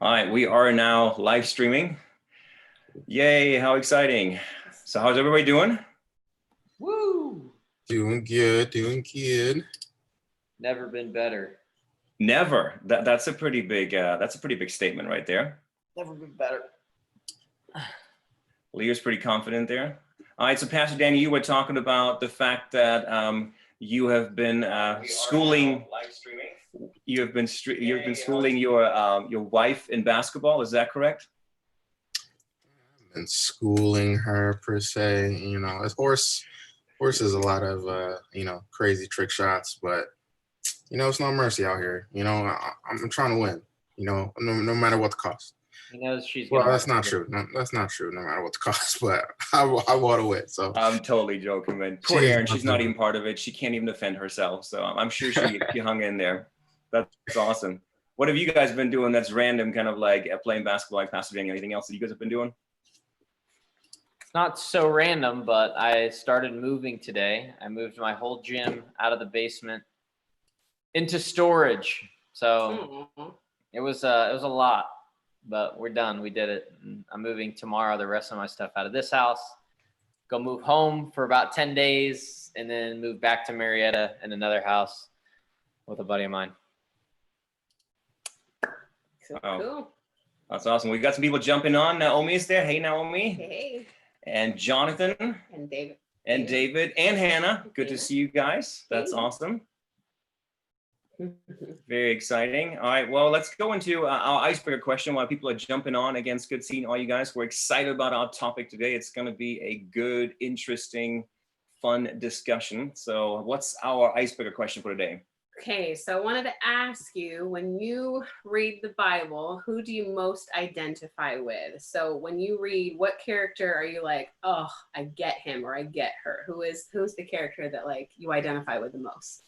All right, we are now live streaming. Yay, how exciting. So how's everybody doing? Woo! Doing good. Never been better. Never. That's a pretty big statement right there. Never been better. Leah's pretty confident there. All right, so Pastor Danny, you were talking about the fact that you have been schooling. You've been schooling your wife in basketball. Is that correct? And schooling her per se, horse is a lot of crazy trick shots, but it's no mercy out here. I'm trying to win. No matter what the cost. He knows she's. Well, that's not true. No, that's not true. No matter what the cost, but I want to win. So I'm totally joking, man. Poor Erin, she's not even part of it. She can't even defend herself. So I'm sure she hung in there. That's awesome. What have you guys been doing that's random, kind of like playing basketball like Pastor Danny? Anything else that you guys have been doing? It's not so random, but I started moving today. I moved my whole gym out of the basement into storage. So it was a lot, but we're done. We did it. I'm moving tomorrow, the rest of my stuff out of this house, go move home for about 10 days, and then move back to Marietta in another house with a buddy of mine. So Oh, cool. That's awesome. We got some people jumping on. Naomi is there. Hey, Naomi. Hey. And Jonathan. And David. And David and Hannah. Good to see you guys. That's awesome. Very exciting. All right, well, let's go into our icebreaker question while people are jumping on. Again, it's good seeing all you guys. We're excited about our topic today. It's going to be a good, interesting, fun discussion. So what's our icebreaker question for today? Okay, so I wanted to ask you, when you read the Bible, who do you most identify with? So when you read, what character are you like, oh, I get him or I get her? Who's the character that like you identify with the most?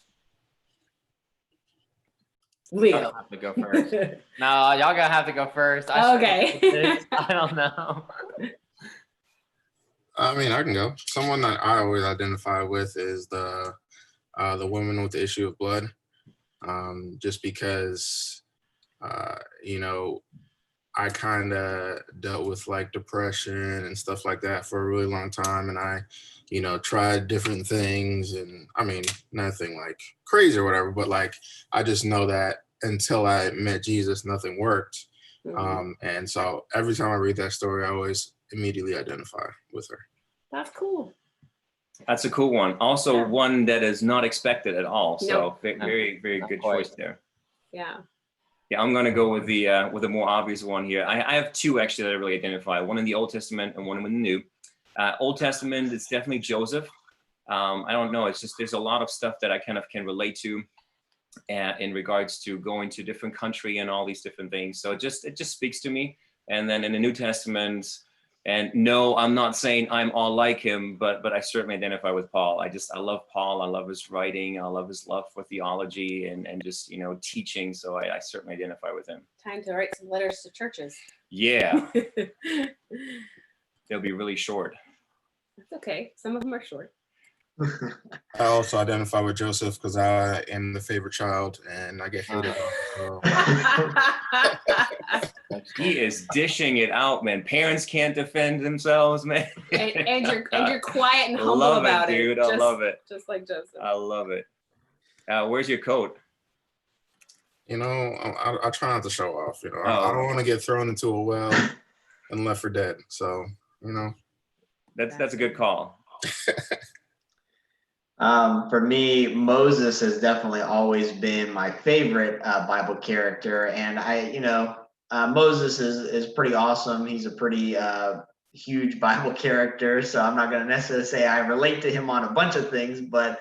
Leo. I'll have to go first. No, y'all gonna have to go first. Okay. I don't know. I mean, I can go. Someone that I always identify with is the woman with the issue of blood. Just because, I kind of dealt with like depression and stuff like that for a really long time. And I, tried different things, and I mean, nothing like crazy or whatever, but like, I just know that until I met Jesus, nothing worked. And so every time I read that story, I always immediately identify with her. That's cool. That's a cool one. Also, one that is not expected at all. So Nope. very, very good choice there. Yeah. Yeah, I'm gonna go with the more obvious one here. I have two actually that I really identify. One in the Old Testament and one in the New. Old Testament, it's definitely Joseph. I don't know. It's just there's a lot of stuff that I kind of can relate to, in regards to going to different country and all these different things. So it just speaks to me. And then in the New Testament. And no, I'm not saying I'm all like him, but I certainly identify with Paul. I love Paul. I love his writing. I love his love for theology and just, teaching. So I certainly identify with him. Time to write some letters to churches. Yeah. They'll be really short. That's okay. Some of them are short. I also identify with Joseph because I am the favorite child and I get hated on. So. He is dishing it out, man. Parents can't defend themselves, man. and you're quiet and humble love about it, dude. I love it. Just like Joseph. I love it. Where's your coat? I try not to show off. I don't want to get thrown into a well and left for dead. So, That's a good call. For me, Moses has definitely always been my favorite Bible character, and Moses is pretty awesome. He's a pretty huge Bible character, so I'm not going to necessarily say I relate to him on a bunch of things, but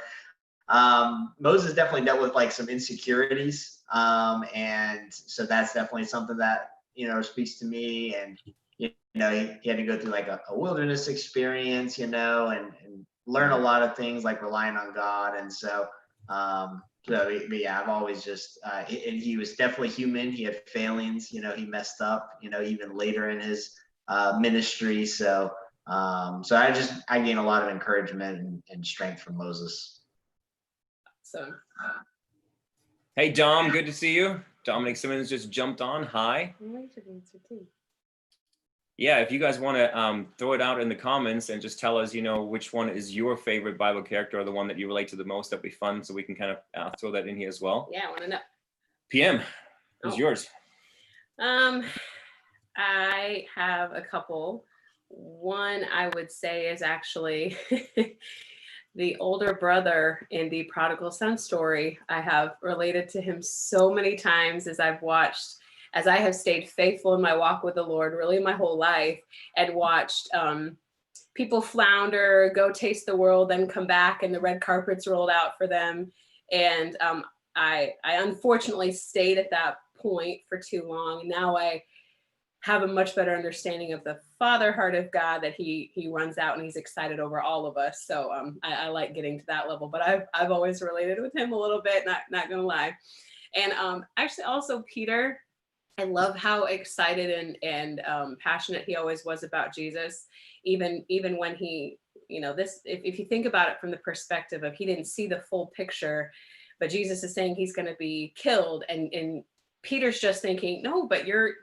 Moses definitely dealt with like some insecurities, and so that's definitely something that speaks to me. And he had to go through like a wilderness experience, and learn a lot of things like relying on God. And so, I've always just, and he was definitely human. He had failings, he messed up, even later in his ministry. So I gain a lot of encouragement and strength from Moses. So. Hey, Dom, good to see you. Dominic Simmons just jumped on. Hi. I should answer too. Yeah, if you guys want to throw it out in the comments and just tell us, which one is your favorite Bible character or the one that you relate to the most, that'd be fun. So we can kind of throw that in here as well. Yeah, I want to know. PM, who's yours? I have a couple. One I would say is actually the older brother in the prodigal son story. I have related to him so many times as I have stayed faithful in my walk with the Lord, really my whole life, and watched people flounder, go taste the world, then come back and the red carpet's rolled out for them. And I unfortunately stayed at that point for too long. Now I have a much better understanding of the father heart of God, that he runs out and he's excited over all of us. So I like getting to that level, but I've always related with him a little bit, not gonna lie. And actually also Peter, I love how excited and passionate he always was about Jesus, even when he, if you think about it from the perspective of he didn't see the full picture, but Jesus is saying he's going to be killed, and Peter's just thinking, no, but you're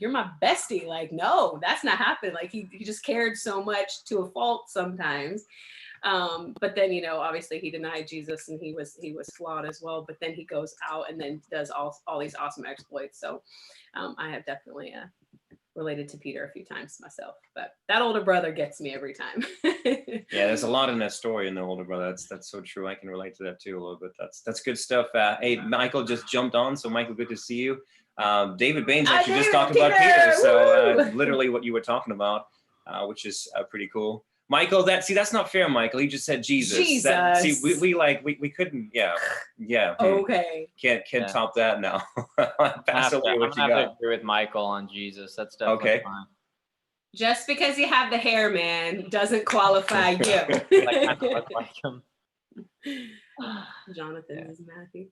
my bestie. Like, no, that's not happening. Like he just cared so much to a fault sometimes. But then, obviously he denied Jesus and he was flawed as well, but then he goes out and then does all these awesome exploits. So I have definitely related to Peter a few times myself, but that older brother gets me every time. Yeah, there's a lot in that story in the older brother. That's so true. I can relate to that too a little bit. That's good stuff. Hey, Michael just jumped on. So Michael, good to see you. David Baines actually just talked about Peter. So literally what you were talking about, which is pretty cool. Michael, that's not fair, Michael. He just said Jesus. We couldn't. Yeah. Okay. Can't top that now. I'm gonna have to agree with Michael on Jesus. That's definitely fine. Just because you have the hair, man, doesn't qualify you. I look like him. Jonathan is Matthew.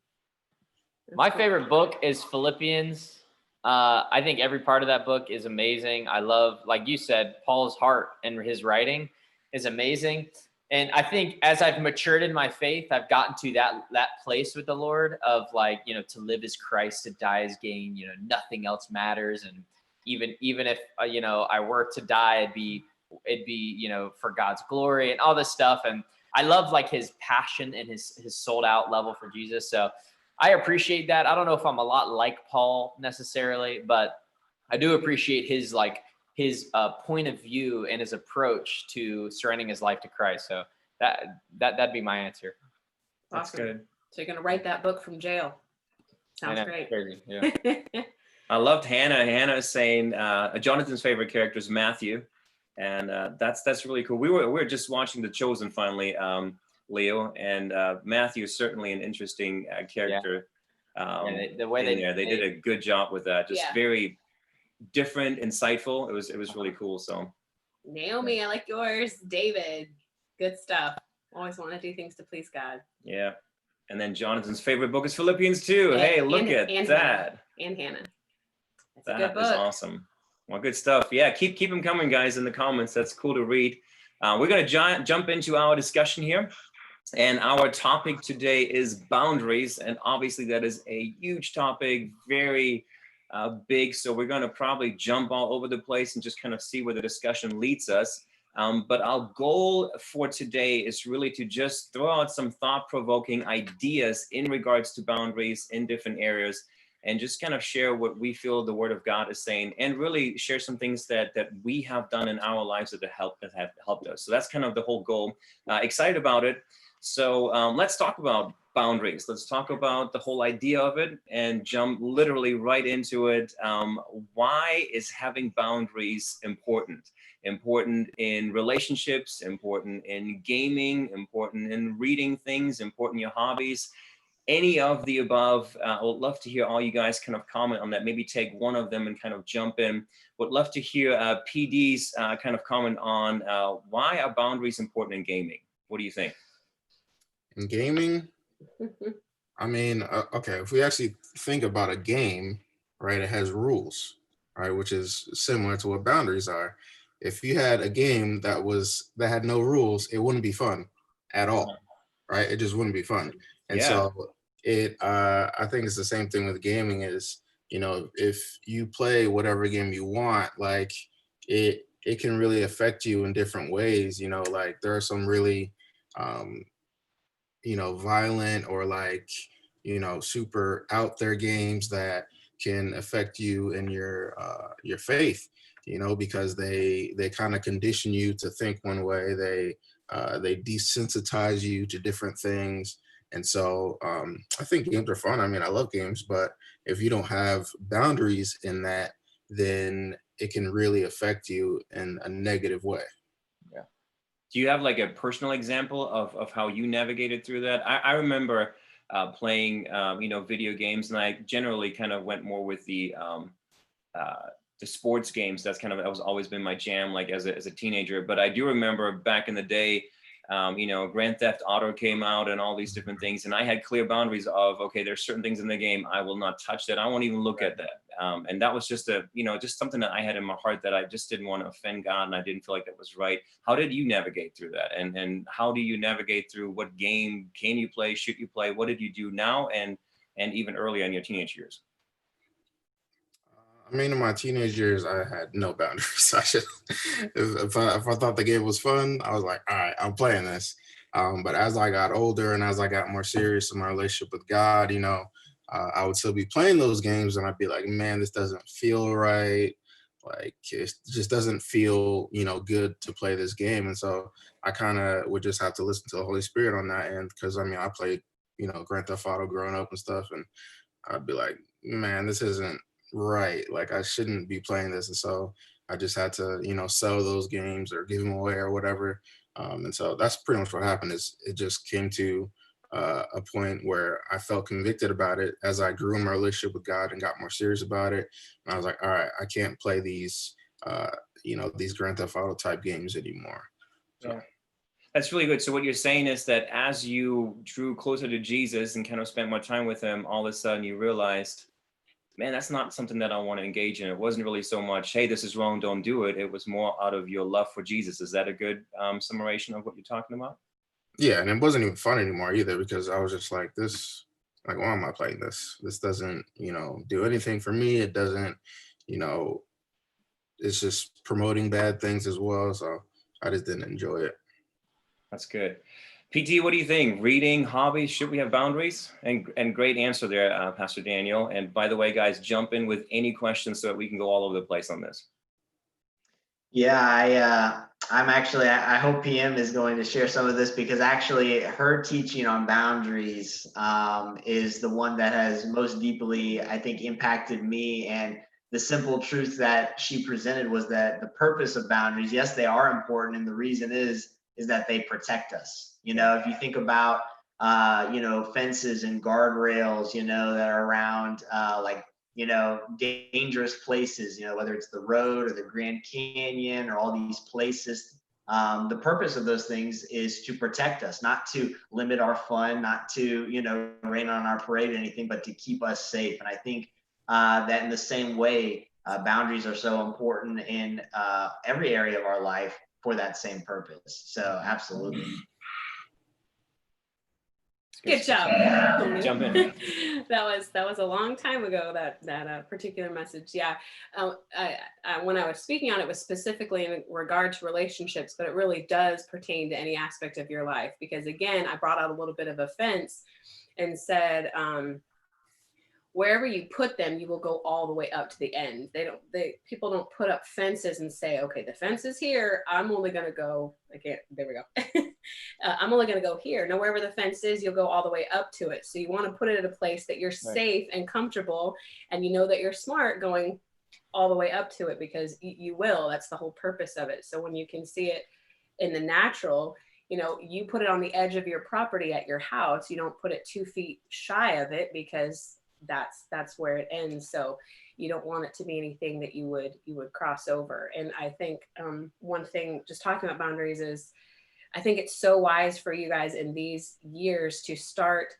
My favorite book is Philippians. I think every part of that book is amazing. I love, like you said, Paul's heart and his writing is amazing. And I think as I've matured in my faith, I've gotten to that place with the Lord of like, to live as Christ, to die as gain, nothing else matters. And even if, I were to die, it'd be, for God's glory and all this stuff. And I love like his passion and his sold out level for Jesus. So I appreciate that. I don't know if I'm a lot like Paul necessarily, but I do appreciate his point of view and his approach to surrendering his life to Christ. So that'd be my answer. That's awesome. good. So you're gonna write that book from jail. Sounds great. Crazy. Yeah. I loved Hannah. Hannah is saying Jonathan's favorite character is Matthew, and that's really cool. We were just watching The Chosen finally, Leo, and Matthew is certainly an interesting character. The way they did a good job with that. Just very different, insightful. It was really cool. So Naomi, I like yours. David, good stuff. Always want to do things to please God. Yeah. And then Jonathan's favorite book is Philippians 2. Hey, look at that. And Hannah. That's that a good book. Is awesome. Well, good stuff. Yeah, keep them coming, guys, in the comments. That's cool to read. We're going to jump into our discussion here. And our topic today is boundaries. And obviously that is a huge topic, very big. So we're going to probably jump all over the place and just kind of see where the discussion leads us. But our goal for today is really to just throw out some thought-provoking ideas in regards to boundaries in different areas, and just kind of share what we feel the Word of God is saying, and really share some things that we have done in our lives that have helped us. So that's kind of the whole goal. Excited about it. So let's talk about boundaries. Let's talk about the whole idea of it and jump literally right into it. Why is having boundaries important? Important in relationships, important in gaming, important in reading things, important in your hobbies, any of the above. I would love to hear all you guys kind of comment on that. Maybe take one of them and kind of jump in. Would love to hear PD's kind of comment on why are boundaries important in gaming? What do you think? In gaming, I mean, okay, if we actually think about a game, right, it has rules, right, which is similar to what boundaries are. If you had a game that had no rules, it wouldn't be fun at all, right? It just wouldn't be fun. And so I think it's the same thing with gaming is, you know, if you play whatever game you want, like it can really affect you in different ways. You know, like there are some really um, you know, violent or like, you know, super out there games that can affect you in your faith, you know, because they kind of condition you to think one way. They desensitize you to different things. And so I think games are fun. I mean, I love games, but if you don't have boundaries in that, then it can really affect you in a negative way. Do you have like a personal example of how you navigated through that? I remember playing, you know, video games, and I generally kind of went more with the sports games. That was always been my jam, like as a teenager. But I do remember back in the day, you know, Grand Theft Auto came out and all these different things, and I had clear boundaries of, okay, there's certain things in the game I will not touch that. I won't even look at that. And that was just you know, just something that I had in my heart that I just didn't want to offend God, and I didn't feel like that was right. How did you navigate through that? And how do you navigate through what game can you play? Should you play? What did you do now and even earlier in your teenage years? I mean, in my teenage years, I had no boundaries. I should, if I thought the game was fun, I was like, all right, I'm playing this. But as I got older and as I got more serious in my relationship with God, you know, I would still be playing those games, and I'd be like, man, this doesn't feel right. Like it just doesn't feel, you know, good to play this game. And so I kind of would just have to listen to the Holy Spirit on that end, because I mean, I played, you know, Grand Theft Auto growing up and stuff, and I'd be like, man, this isn't right. Like I shouldn't be playing this. And so I just had to, you know, sell those games or give them away or whatever. And so that's pretty much what happened. Is it just came to a point where I felt convicted about it as I grew in my relationship with God and got more serious about it. And I was like, all right, I can't play these, you know, these Grand Theft Auto type games anymore. So. Yeah. That's really good. So what you're saying is that as you drew closer to Jesus and kind of spent more time with him, all of a sudden you realized, man, that's not something that I want to engage in. It wasn't really so much, hey, this is wrong, don't do it. It was more out of your love for Jesus. Is that a good summation of what you're talking about? Yeah, and it wasn't even fun anymore either, because I was just like, this, like, why am I playing this? This doesn't, you know, do anything for me. It doesn't, you know, it's just promoting bad things as well. So I just didn't enjoy it. That's good. PT, what do you think? Reading, hobbies, should we have boundaries? And great answer there, Pastor Daniel. And by the way, guys, jump in with any questions so that we can go all over the place on this. Yeah, I'm actually, I hope PM is going to share some of this, because actually her teaching on boundaries is the one that has most deeply, I think, impacted me. And the simple truth that she presented was that the purpose of boundaries, yes, they are important. And the reason is that they protect us. You know, if you think about, you know, fences and guardrails, you know, that are around like, you know, dangerous places, you know, whether it's the road or the Grand Canyon or all these places. The purpose of those things is to protect us, not to limit our fun, not to, you know, rain on our parade or anything, but to keep us safe. And I think that in the same way, boundaries are so important in every area of our life for that same purpose. So absolutely. Good job. Jump in. that was a long time ago, that particular message. Yeah. When I was speaking on it was specifically in regard to relationships, but it really does pertain to any aspect of your life, because again, I brought out a little bit of offense and said, wherever you put them, you will go all the way up to the end. People don't put up fences and say, okay, the fence is here. I'm only going to go, there we go. I'm only going to go here. Now, wherever the fence is, you'll go all the way up to it. So you want to put it at a place that you're safe and comfortable, and you know that you're smart going all the way up to it, because you will. That's the whole purpose of it. So when you can see it in the natural, you know, you put it on the edge of your property at your house. You don't put it 2 feet shy of it, because that's where it ends. So you don't want it to be anything that you would cross over. And I think one thing, just talking about boundaries, is I think it's so wise for you guys in these years to start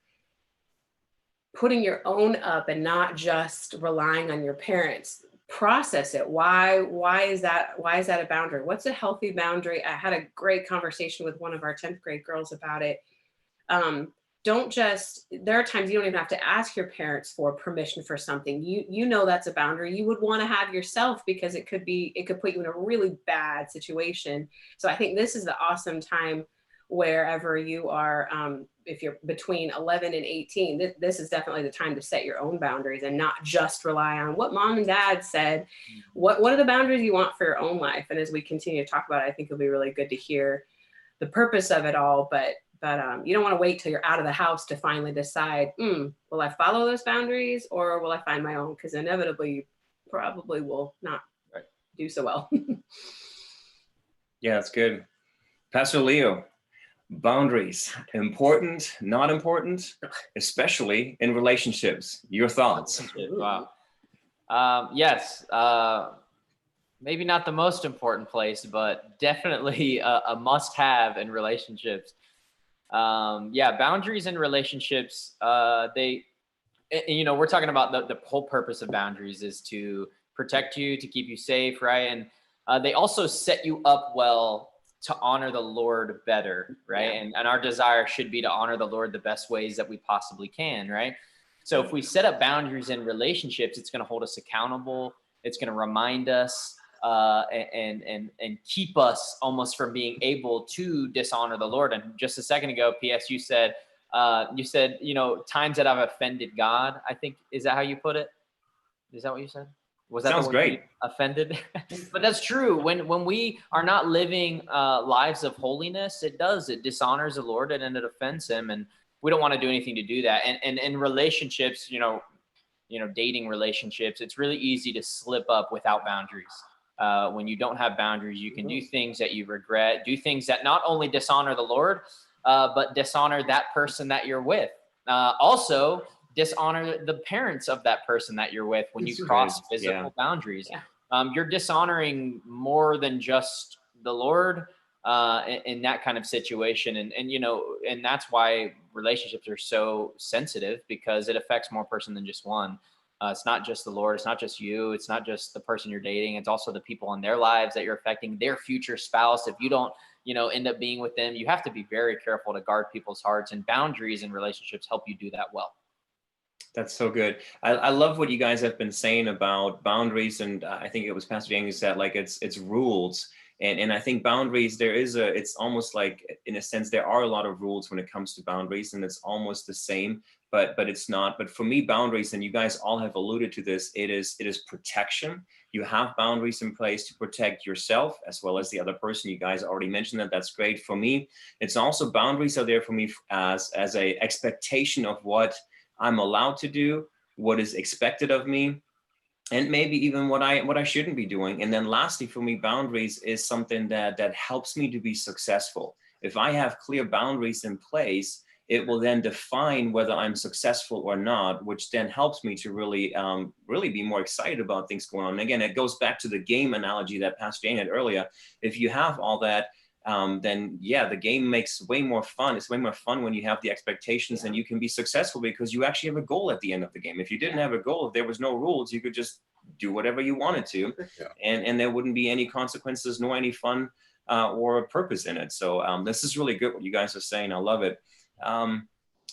putting your own up and not just relying on your parents. Process it. Why is that a boundary? What's a healthy boundary? I had a great conversation with one of our 10th grade girls about it. don't just, there are times you don't even have to ask your parents for permission for something. You know that's a boundary you would want to have yourself, because it could put you in a really bad situation. So I think this is the awesome time wherever you are, if you're between 11 and 18, this is definitely the time to set your own boundaries and not just rely on what mom and dad said. What are the boundaries you want for your own life? And as we continue to talk about it, I think it'll be really good to hear the purpose of it all, but you don't want to wait till you're out of the house to finally decide, will I follow those boundaries or will I find my own? Because inevitably you probably will not do so well. Yeah, that's good. Pastor Leo, boundaries, important, not important, especially in relationships. Your thoughts? Wow. Yes. Maybe not the most important place, but definitely a must-have in relationships. Boundaries in relationships, we're talking about the whole purpose of boundaries is to protect you, to keep you safe, right? And they also set you up well to honor the Lord better, right? Yeah. And our desire should be to honor the Lord the best ways that we possibly can, right? So if we set up boundaries in relationships, it's going to hold us accountable. It's going to remind us and keep us almost from being able to dishonor the Lord. And just a second ago, PS, you said, times that I've offended God, I think, is that how you put it? Is that what you said? Was that Sounds great. Offended? But that's true. When we are not living lives of holiness, it dishonors the Lord and it offends him. And we don't want to do anything to do that. And in relationships, dating relationships, it's really easy to slip up without boundaries. When you don't have boundaries, you can do things that you regret, do things that not only dishonor the Lord, but dishonor that person that you're with. Also, dishonor the parents of that person that you're with when you cross physical boundaries. Yeah. You're dishonoring more than just the Lord in that kind of situation. And that's why relationships are so sensitive, because it affects more person than just one. It's not just the Lord. It's not just you. It's not just the person you're dating. It's also the people in their lives that you're affecting, their future spouse. If you don't, end up being with them, you have to be very careful to guard people's hearts, and boundaries in relationships help you do that well. That's so good. I love what you guys have been saying about boundaries. And I think it was Pastor Daniel who said, like, it's rules. And I think boundaries, it's almost like, in a sense, there are a lot of rules when it comes to boundaries, and it's almost the same, but it's not. But for me, boundaries, and you guys all have alluded to this, it is protection. You have boundaries in place to protect yourself as well as the other person. You guys already mentioned that. That's great. For me, it's also, boundaries are there for me as a expectation of what I'm allowed to do, what is expected of me, and maybe even what I shouldn't be doing. And then lastly, for me, boundaries is something that helps me to be successful. If I have clear boundaries in place, it will then define whether I'm successful or not, which then helps me to really be more excited about things going on. And again, it goes back to the game analogy that Pastor Jane had earlier. If you have all that, then yeah, the game makes way more fun. It's way more fun when you have the expectations, and you can be successful because you actually have a goal at the end of the game. If you didn't have a goal, if there was no rules, you could just do whatever you wanted to, and there wouldn't be any consequences nor any fun or a purpose in it. So this is really good what you guys are saying. I love it.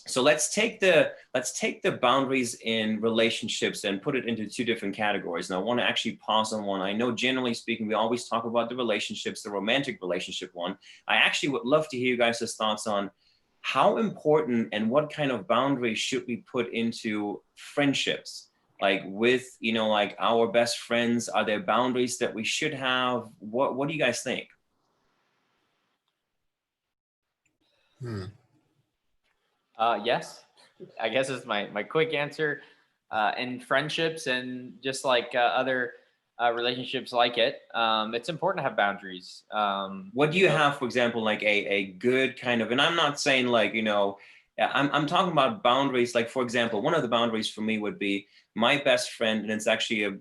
So let's take the boundaries in relationships and put it into two different categories. And I want to actually pause on one. I know, generally speaking, we always talk about the relationships, the romantic relationship one. I actually would love to hear you guys' thoughts on how important and what kind of boundaries should we put into friendships, like with, like our best friends. Are there boundaries that we should have? What do you guys think? Yes, I guess is my quick answer. In friendships and just like other relationships like it, it's important to have boundaries. What do you have, for example, like a good kind of, and I'm not saying like, I'm talking about boundaries. Like, for example, one of the boundaries for me would be my best friend, and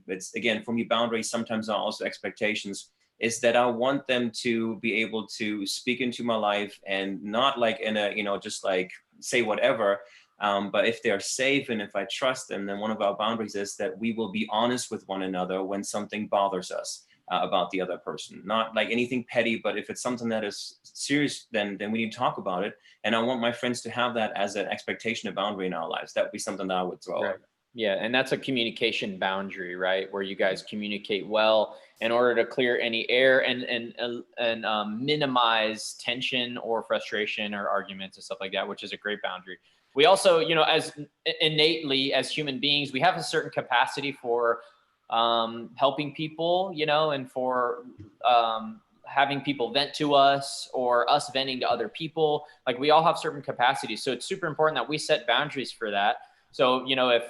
it's again, for me, boundaries sometimes are also expectations, is that I want them to be able to speak into my life and not like in a, just like say whatever. But if they're safe and if I trust them, then one of our boundaries is that we will be honest with one another when something bothers us. about the other person. Not like anything petty, but if it's something that is serious, then we need to talk about it. And I want my friends to have that as an expectation, a boundary in our lives. That would be something that I would throw Right. up. Yeah, and that's a communication boundary, right? Where you guys communicate well in order to clear any air and minimize tension or frustration or arguments and stuff like that, which is a great boundary. We also, you know, as innately as human beings, we have a certain capacity for helping people, you know, and for having people vent to us or us venting to other people. Like we all have certain capacities. So it's super important that we set boundaries for that. So, you know, if,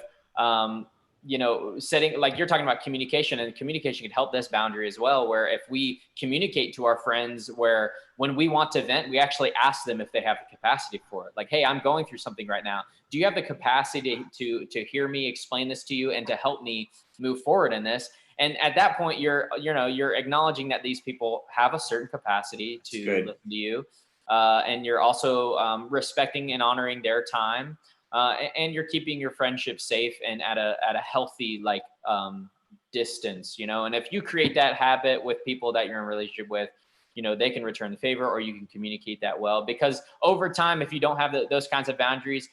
you know, setting, like you're talking about communication, and communication can help this boundary as well, where if we communicate to our friends, where when we want to vent, we actually ask them if they have the capacity for it. Like, hey, I'm going through something right now. Do you have the capacity to hear me explain this to you and to help me move forward in this? And at that point, you're acknowledging that these people have a certain capacity to listen to you. And you're also respecting and honoring their time. And you're keeping your friendship safe and at a healthy distance, you know. And if you create that habit with people that you're in a relationship with, you know, they can return the favor, or you can communicate that well. Because over time, if you don't have those kinds of boundaries,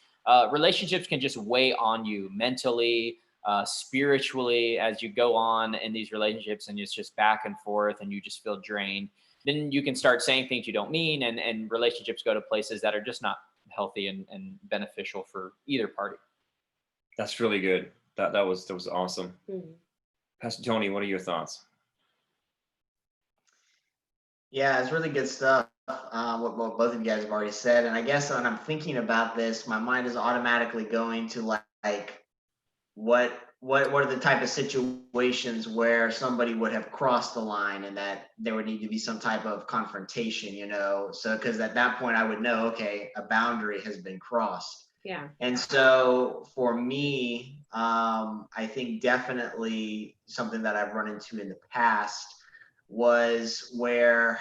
relationships can just weigh on you mentally, spiritually, as you go on in these relationships, and it's just back and forth, and you just feel drained. Then you can start saying things you don't mean, and relationships go to places that are just not healthy and beneficial for either party. That's really good. That was awesome. Mm-hmm. Pastor Tony, what are your thoughts? Yeah, it's really good stuff. What both of you guys have already said, and I guess when I'm thinking about this, my mind is automatically going to like what are the type of situations where somebody would have crossed the line and that there would need to be some type of confrontation, you know? So, because at that point I would know, okay, a boundary has been crossed. Yeah. And so for me, I think definitely something that I've run into in the past was where,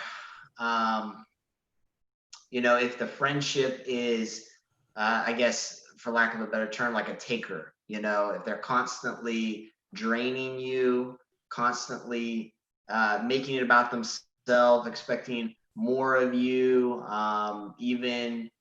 you know, if the friendship is, I guess, for lack of a better term, like a taker, you know, if they're constantly draining you, constantly making it about themselves, expecting more of you, even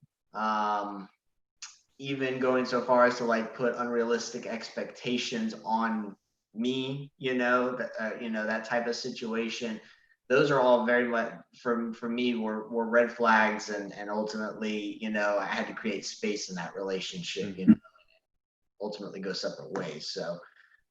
going so far as to like put unrealistic expectations on me, you know, that type of situation. Those are all very much for me were red flags, and ultimately, you know, I had to create space in that relationship, you know, ultimately go separate ways. So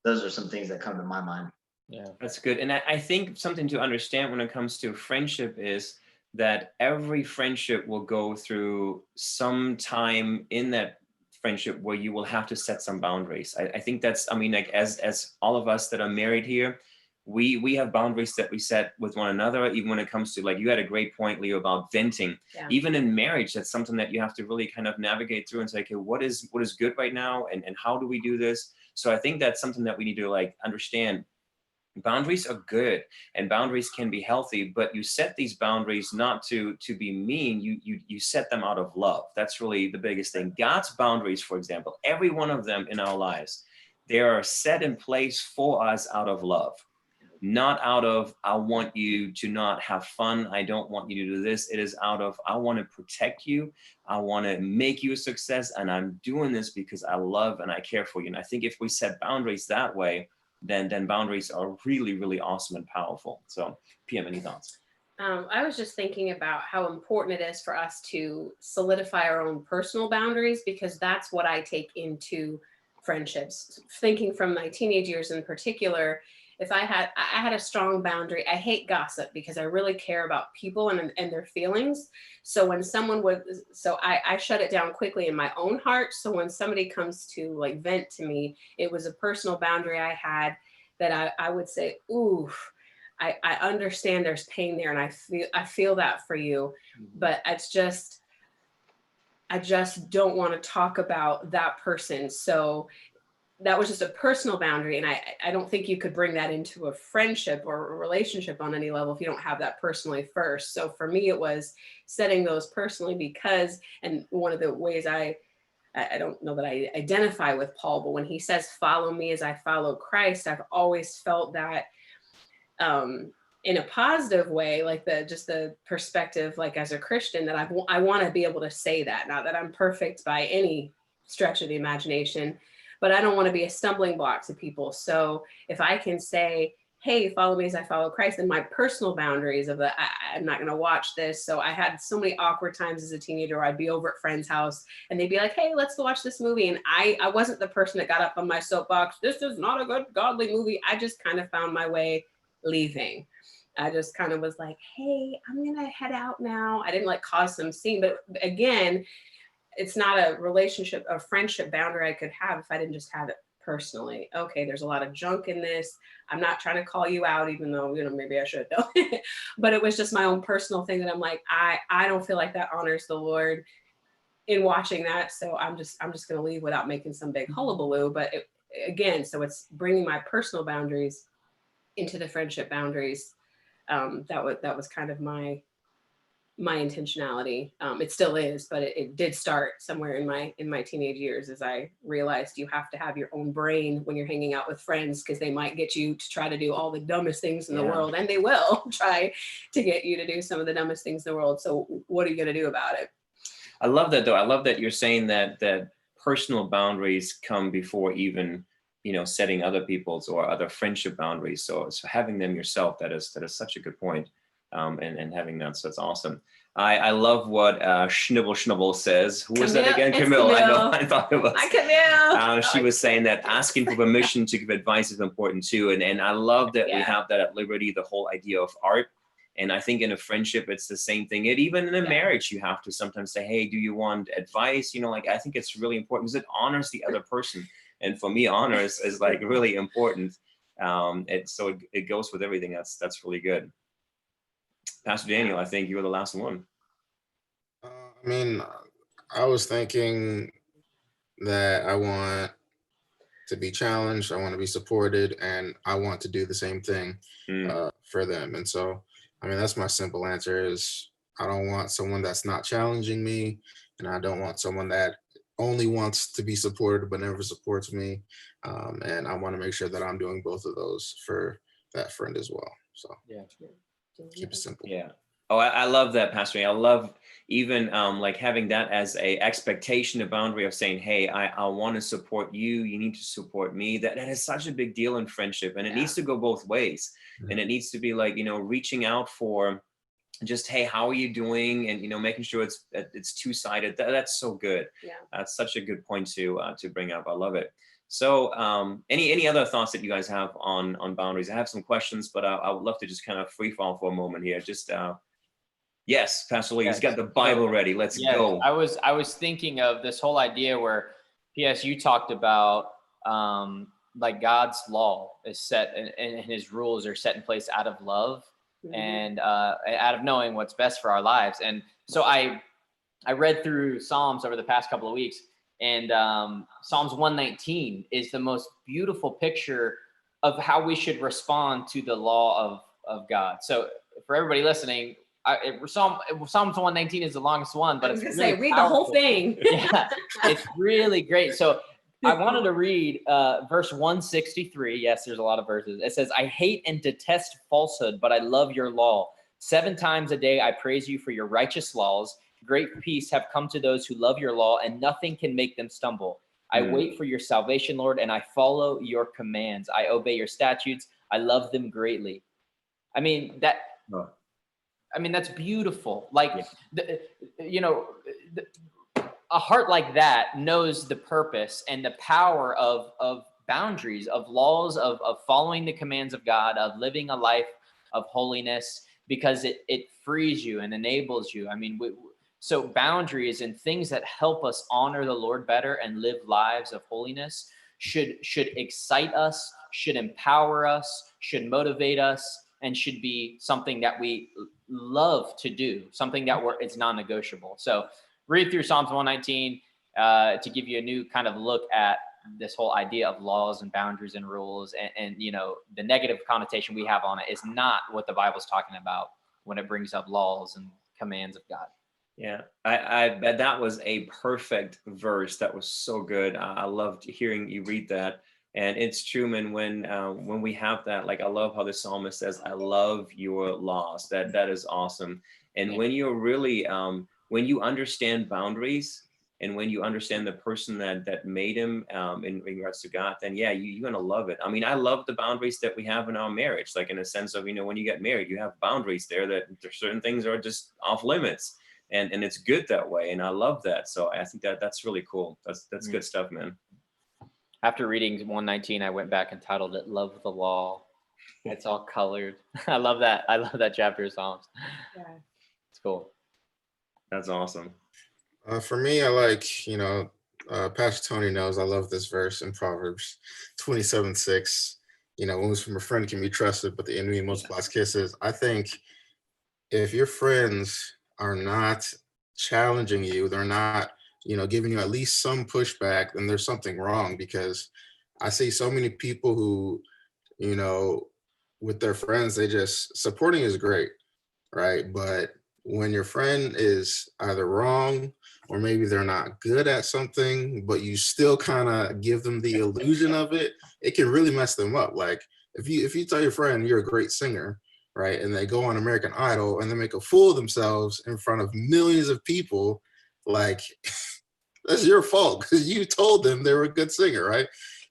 those are some things that come to my mind. Yeah, that's good. And I think something to understand when it comes to friendship is that every friendship will go through some time in that friendship where you will have to set some boundaries. I think that's, I mean, like as all of us that are married here, we have boundaries that we set with one another, even when it comes to, like, you had a great point, Leo, about venting. Yeah. Even in marriage, that's something that you have to really kind of navigate through and say, okay, what is good right now, and how do we do this? So I think that's something that we need to like understand. Boundaries are good, and boundaries can be healthy, but you set these boundaries not to be mean. You set them out of love. That's really the biggest thing. God's boundaries, for example, every one of them in our lives, they are set in place for us out of love, not out of, I want you to not have fun, I don't want you to do this. It is out of, I want to protect you, I want to make you a success, and I'm doing this because I love and I care for you. And I think if we set boundaries that way, then boundaries are really, really awesome and powerful. So PM, any thoughts? I was just thinking about how important it is for us to solidify our own personal boundaries, because that's what I take into friendships. Thinking from my teenage years in particular, if I had a strong boundary. I hate gossip because I really care about people and their feelings. So when someone would, I shut it down quickly in my own heart. So when somebody comes to like vent to me, it was a personal boundary I had that I would say, ooh, I understand there's pain there, and I feel that for you, but I just don't want to talk about that person. So that was just a personal boundary. And I don't think you could bring that into a friendship or a relationship on any level if you don't have that personally first. So for me, it was setting those personally, because, and one of the ways I don't know that I identify with Paul, but when he says, follow me as I follow Christ, I've always felt that in a positive way, like just the perspective, like as a Christian, that I want to be able to say that. Not that I'm perfect by any stretch of the imagination, but I don't want to be a stumbling block to people. So if I can say, hey, follow me as I follow Christ, and my personal boundaries of I'm not going to watch this. So I had so many awkward times as a teenager where I'd be over at friend's house and they'd be like, hey, let's go watch this movie. And I wasn't the person that got up on my soapbox. This is not a good godly movie. I just kind of found my way leaving. I just kind of was like, hey, I'm going to head out now. I didn't like cause some scene, but again, it's not a relationship, a friendship boundary I could have if I didn't just have it personally. Okay, there's a lot of junk in this. I'm not trying to call you out, even though, maybe I should know. But it was just my own personal thing that I'm like, I don't feel like that honors the Lord in watching that. So I'm just going to leave without making some big hullabaloo. But again, so it's bringing my personal boundaries into the friendship boundaries. That was kind of my intentionality. It still is, but it did start somewhere in my teenage years, as I realized you have to have your own brain when you're hanging out with friends, because they might get you to try to do all the dumbest things in the world, and they will try to get you to do some of the dumbest things in the world. So what are you going to do about it? I love that, though. I love that you're saying that personal boundaries come before even setting other people's or other friendship boundaries. So having them yourself, that is such a good point. And having that, so it's awesome. I love what Schnibble says. Who was that again? Camille. I know. I thought it was. Hi, Camille. She was saying that asking for permission to give advice is important too, and I love that we have that at Liberty. The whole idea of art, and I think in a friendship it's the same thing. Even in a marriage, you have to sometimes say, "Hey, do you want advice?" I think it's really important because it honors the other person, and for me, honor is like really important. So it goes with everything. That's really good. Pastor Daniel, I think you were the last one. I mean, I was thinking that I want to be challenged, I want to be supported, and I want to do the same thing for them. And so, I mean, that's my simple answer is I don't want someone that's not challenging me, and I don't want someone that only wants to be supported but never supports me. And I want to make sure that I'm doing both of those for that friend as well. So keep it simple. Yeah. Oh, I love that, Pastor. I love even like having that as a expectation, a boundary of saying, hey, I want to support you. You need to support me. That is such a big deal in friendship, and it needs to go both ways. And it needs to be like, reaching out for just, hey, how are you doing? And, making sure it's two-sided. That's so good. Yeah. That's such a good point to bring up. I love it. So any other thoughts that you guys have on boundaries? I have some questions, but I would love to just kind of free fall for a moment here. Just yes, Pastor Lee, he's got the Bible ready. Let's go. I was thinking of this whole idea where, P.S., you talked about like God's law is set and his rules are set in place out of love and out of knowing what's best for our lives. And so I read through Psalms over the past couple of weeks, and Psalms 119 is the most beautiful picture of how we should respond to the law of God. So for everybody listening, Psalms 119 is the longest one, but I was it's gonna really read powerful. the whole thing. Yeah, it's really great. So I wanted to read verse 163. Yes, there's a lot of verses. It says, I hate and detest falsehood, but I love your law. 7 times a day I praise you for your righteous laws. Great peace have come to those who love your law, and nothing can make them stumble. I wait for your salvation, Lord, and I follow your commands. I obey your statutes. I love them greatly. I mean, that's beautiful. Like, a heart like that knows the purpose and the power of boundaries, of laws, of following the commands of God, of living a life of holiness, because it frees you and enables you. I mean, so boundaries and things that help us honor the Lord better and live lives of holiness should excite us, should empower us, should motivate us, and should be something that we love to do, something that it's non-negotiable. So read through Psalms 119 to give you a new kind of look at this whole idea of laws and boundaries and rules, and the negative connotation we have on it is not what the Bible's talking about when it brings up laws and commands of God. Yeah, I bet that was a perfect verse. That was so good. I loved hearing you read that. And it's true, man, when we have that, like, I love how the psalmist says, I love your laws. That is awesome. And Yeah. when you're really, when you understand boundaries, and when you understand the person that made him, in regards to God, then yeah, you're gonna love it. I mean, I love the boundaries that we have in our marriage, like in a sense of, when you get married, you have boundaries there, that there's certain things are just off limits, and it's good that way. And I love that. So I think that's really cool. That's good stuff, man. After reading 119, I went back and titled it "Love the Law." It's all colored. I love that. I love that chapter of Psalms. Yeah. It's cool. That's awesome. For me, I like, Pastor Tony knows I love this verse in Proverbs 27:6. Wounds from a friend can be trusted, but the enemy multiplies kisses. I think if your friends are not challenging you, they're not, giving you at least some pushback, then there's something wrong, because I see so many people who, with their friends, they just supporting is great, right? But when your friend is either wrong or maybe they're not good at something, but you still kind of give them the illusion of it, it can really mess them up. Like if you tell your friend you're a great singer, right, and they go on American Idol and they make a fool of themselves in front of millions of people, like that's your fault because you told them they were a good singer, right?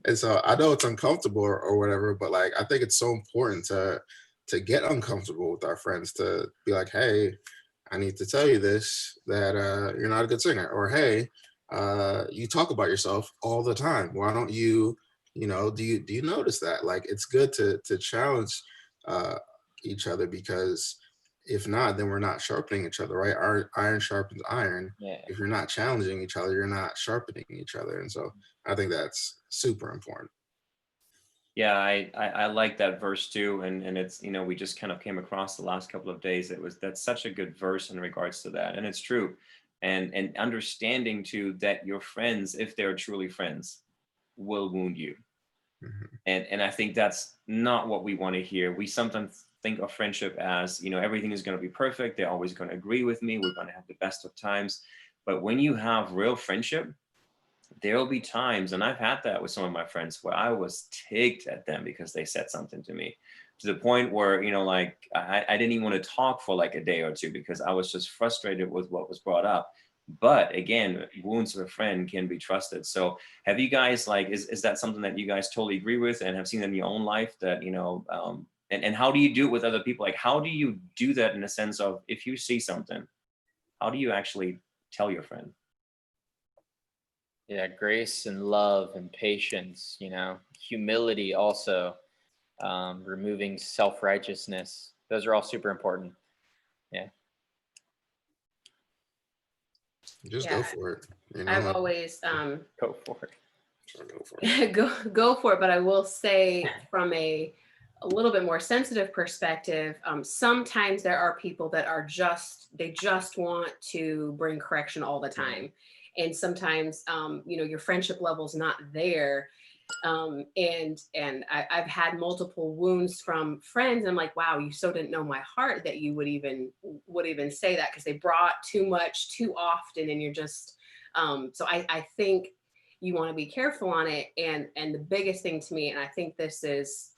And so I know it's uncomfortable or whatever, but like I think it's so important to get uncomfortable with our friends, to be like, hey, I need to tell you this, that you're not a good singer, or hey, you talk about yourself all the time. Why don't you, do you notice that? Like it's good to challenge each other, because if not, then we're not sharpening each other, right? Iron sharpens iron. Yeah. If you're not challenging each other, you're not sharpening each other. And so I think that's super important. Yeah, I like that verse too, and it's, we just kind of came across the last couple of days. That's such a good verse in regards to that, and it's true, and understanding too that your friends, if they're truly friends, will wound you, and I think that's not what we want to hear. We sometimes think of friendship as, everything is going to be perfect. They're always going to agree with me. We're going to have the best of times, but when you have real friendship, there'll be times, and I've had that with some of my friends, where I was ticked at them because they said something to me, to the point where, like I didn't even want to talk for like a day or two because I was just frustrated with what was brought up. But again, wounds of a friend can be trusted. So have you guys, like, is that something that you guys totally agree with and have seen in your own life, that, and how do you do it with other people? Like, how do you do that in the sense of, if you see something, how do you actually tell your friend? Yeah, grace and love and patience, humility also, removing self-righteousness. Those are all super important. Yeah. Just Yeah. go for it. I've always Go for it. Go for it. go for it. But I will say, from a little bit more sensitive perspective, sometimes there are people that are they just want to bring correction all the time. And sometimes, your friendship level's not there. And I've had multiple wounds from friends. I'm like, wow, you so didn't know my heart that you would even say that, because they brought too much too often, and you're just, so I think you want to be careful on it. And the biggest thing to me, and I think this is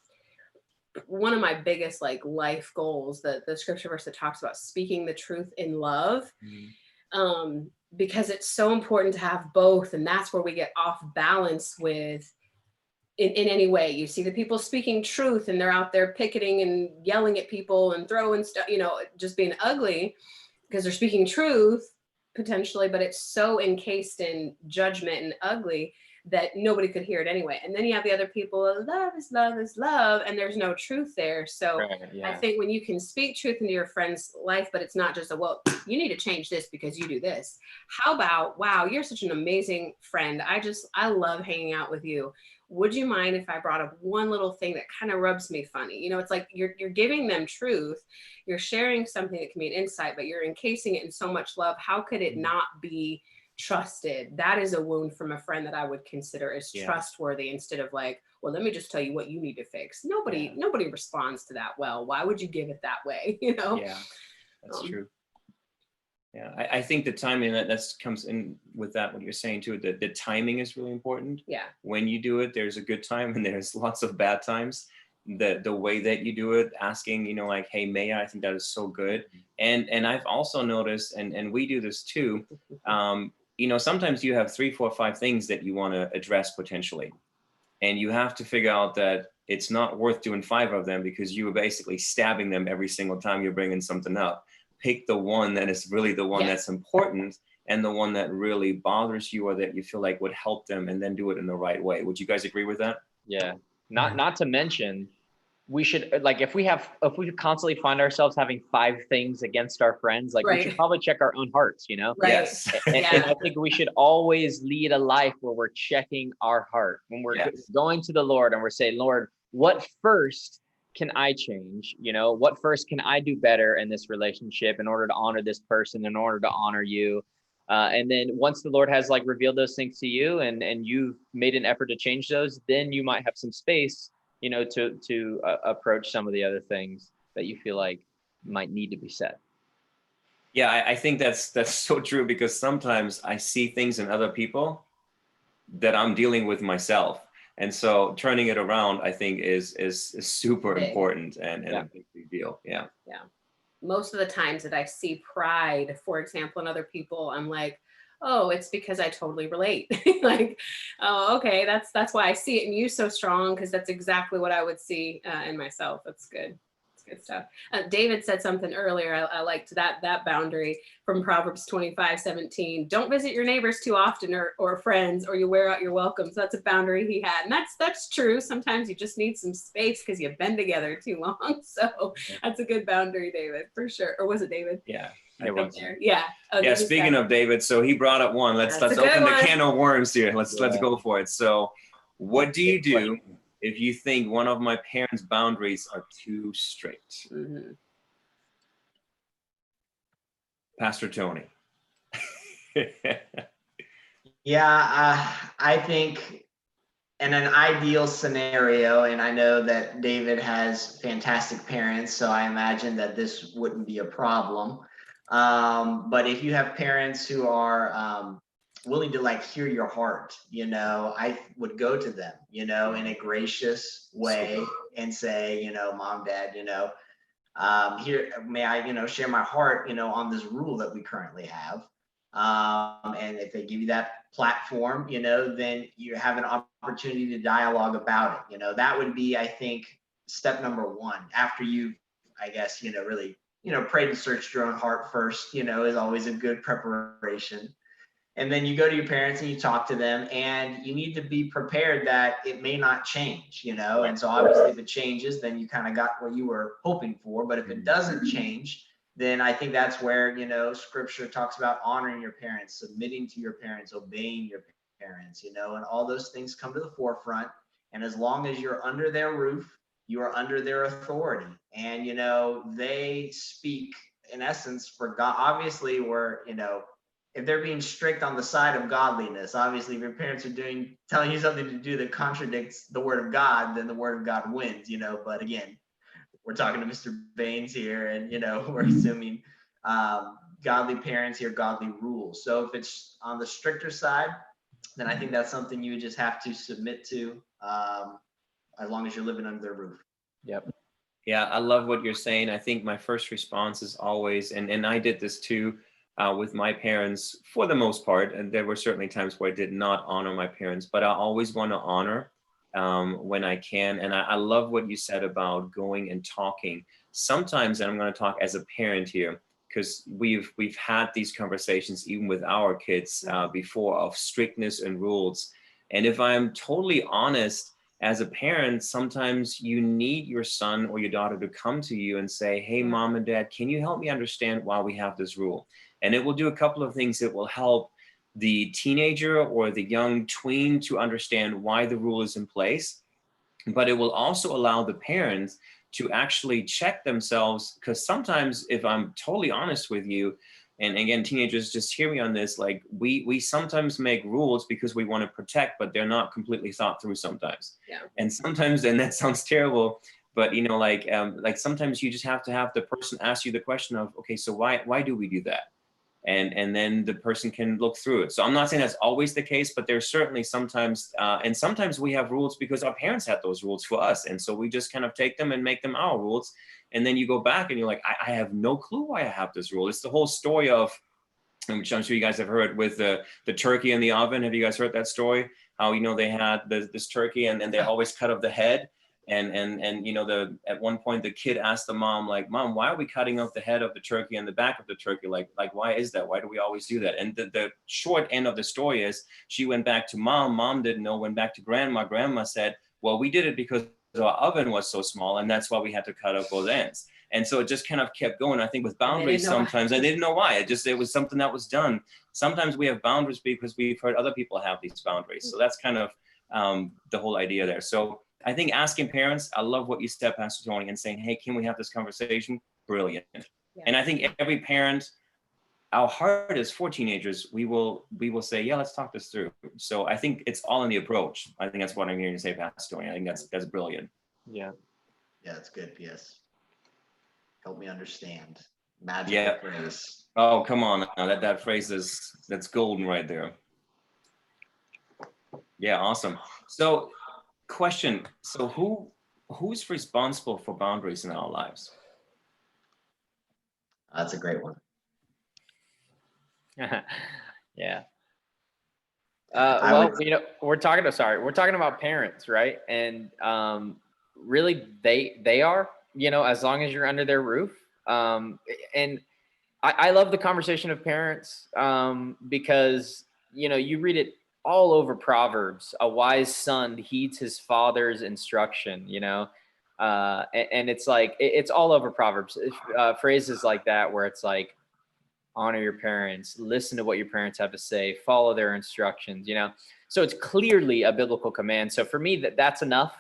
one of my biggest like life goals, the scripture verse that talks about speaking the truth in love. Because it's so important to have both. And that's where we get off balance with, in any way. You see the people speaking truth and they're out there picketing and yelling at people and throwing stuff, just being ugly because they're speaking truth potentially, but it's so encased in judgment and ugly that nobody could hear it anyway. And then you have the other people, love is love is love, and there's no truth there. So Right, yeah. I think when you can speak truth into your friend's life, but it's not just well, you need to change this because you do this. How about, wow, you're such an amazing friend. I love hanging out with you. Would you mind if I brought up one little thing that kind of rubs me funny? It's like you're giving them truth. You're sharing something that can be an insight, but you're encasing it in so much love. How could it not be trusted? That is a wound from a friend that I would consider as trustworthy, instead of like, well, let me just tell you what you need to fix. Nobody responds to that well. Why would you give it that way? Yeah, that's true. Yeah, I think the timing that comes in with that, what you're saying too, the timing is really important. Yeah. When you do it, there's a good time and there's lots of bad times. The way that you do it, asking, you know, like, hey, may I think that is so good. And I've also noticed, and we do this too, you know, sometimes you have 3, 4, 5 things that you want to address potentially. And you have to figure out that it's not worth doing 5 of them because you are basically stabbing them every single time you're bringing something up. Pick the one that is really the one that's important and the one that really bothers you or that you feel like would help them, and then do it in the right way. Would you guys agree with that? Yeah. Not to mention, we should, like, if we constantly find ourselves having 5 things against our friends, like we should probably check our own hearts, you know? Right. Yes. And I think we should always lead a life where we're checking our heart, when we're going to the Lord and we're saying, Lord, what first can I change? You know, what first can I do better in this relationship in order to honor this person, in order to honor you? And then once the Lord has like revealed those things to you and you've made an effort to change those, then you might have some space, you know, to approach some of the other things that you feel like might need to be said. Yeah, I think that's so true, because sometimes I see things in other people that I'm dealing with myself. And so turning it around, I think is super important and a big deal. Yeah. Yeah. Most of the times that I see pride, for example, in other people, I'm like, oh, it's because I totally relate. Like, oh, okay, that's why I see it in you so strong, because that's exactly what I would see in myself. That's good. Good stuff. David said something earlier. I liked that boundary from Proverbs 25:17. Don't visit your neighbors too often, or friends, or you wear out your welcome. So that's a boundary he had, and that's true. Sometimes you just need some space because you've been together too long. So that's a good boundary, David, for sure. Or was it David? Yeah. Right there. Yeah. Oh, Yeah. Speaking of David, so he brought up one. Let's open the can of worms here. Let's go for it. So, what do you do if you think one of my parents' boundaries are too strict? Mm-hmm. Pastor Tony. Yeah, I think in an ideal scenario, and I know that David has fantastic parents, so I imagine that this wouldn't be a problem. But if you have parents who are willing to like hear your heart, you know, I would go to them, you know, in a gracious way and say, you know, Mom, Dad, you know, here, may I, you know, share my heart, you know, on this rule that we currently have. And if they give you that platform, you know, then you have an opportunity to dialogue about it. You know, that would be, I think, step number 1 after you, I guess, you know, really, you know, prayed and searched your own heart first, you know, is always a good preparation. And then you go to your parents and you talk to them, and you need to be prepared that it may not change, you know? And so obviously if it changes, then you kind of got what you were hoping for. But if it doesn't change, then I think that's where, you know, scripture talks about honoring your parents, submitting to your parents, obeying your parents, you know, and all those things come to the forefront. And as long as you're under their roof, you are under their authority. And, you know, they speak in essence for God. Obviously, we're, you know, if they're being strict on the side of godliness, obviously if your parents are telling you something to do that contradicts the word of God, then the word of God wins, you know. But again, we're talking to Mr. Baines here, and, you know, we're assuming godly parents here, godly rules. So if it's on the stricter side, then I think that's something you would just have to submit to, as long as you're living under their roof. Yep. Yeah, I love what you're saying. I think my first response is always, and I did this too, with my parents for the most part, and there were certainly times where I did not honor my parents, but I always want to honor when I can. And I love what you said about going and talking. Sometimes, and I'm going to talk as a parent here, because we've had these conversations even with our kids before, of strictness and rules. And if I'm totally honest, as a parent, sometimes you need your son or your daughter to come to you and say, hey, Mom and Dad, can you help me understand why we have this rule? And it will do a couple of things. It will help the teenager or the young tween to understand why the rule is in place, but it will also allow the parents to actually check themselves. Because sometimes, if I'm totally honest with you, and again, teenagers, just hear me on this, like we sometimes make rules because we want to protect, but they're not completely thought through sometimes. Yeah. And sometimes, and that sounds terrible, but you know, like sometimes you just have to have the person ask you the question of, okay, so why do we do that? and then the person can look through it. So I'm not saying that's always the case, but there's certainly sometimes, and sometimes we have rules because our parents had those rules for us. And so we just kind of take them and make them our rules. And then you go back and you're like, I have no clue why I have this rule. It's the whole story of, which I'm sure you guys have heard, with the turkey in the oven. Have you guys heard that story? How, they had this turkey and they always cut off the head. And at one point the kid asked the mom, like, Mom, why are we cutting off the head of the turkey and the back of the turkey? Like why is that? Why do we always do that? And the short end of the story is she went back to mom. Mom didn't know, went back to grandma. Grandma said, well, we did it because our oven was so small, and that's why we had to cut off both ends. And so it just kind of kept going. I think with boundaries, sometimes I didn't know why. It was something that was done. Sometimes we have boundaries because we've heard other people have these boundaries. So that's kind of the whole idea there. So I think asking parents, I love what you said, Pastor Tony, and saying, hey, can we have this conversation? Brilliant. Yeah. And I think every parent, our heart is for teenagers. We will say, yeah, let's talk this through. So I think it's all in the approach. I think that's what I'm hearing you say, Pastor Tony. I think that's brilliant. Yeah. Yeah, that's good, P.S. Help me understand. Magical phrase. Oh, come on. Now that phrase that's golden right there. Yeah, awesome. So question. So who's responsible for boundaries in our lives? That's a great one. Yeah. Well, we're talking about parents, right? And really they are, as long as you're under their roof. And I love the conversation of parents because, you read it all over Proverbs. A wise son heeds his father's instruction, and it's like, it's all over Proverbs. Phrases like that, where it's like, honor your parents, listen to what your parents have to say, follow their instructions, so it's clearly a biblical command. So for me, that's enough.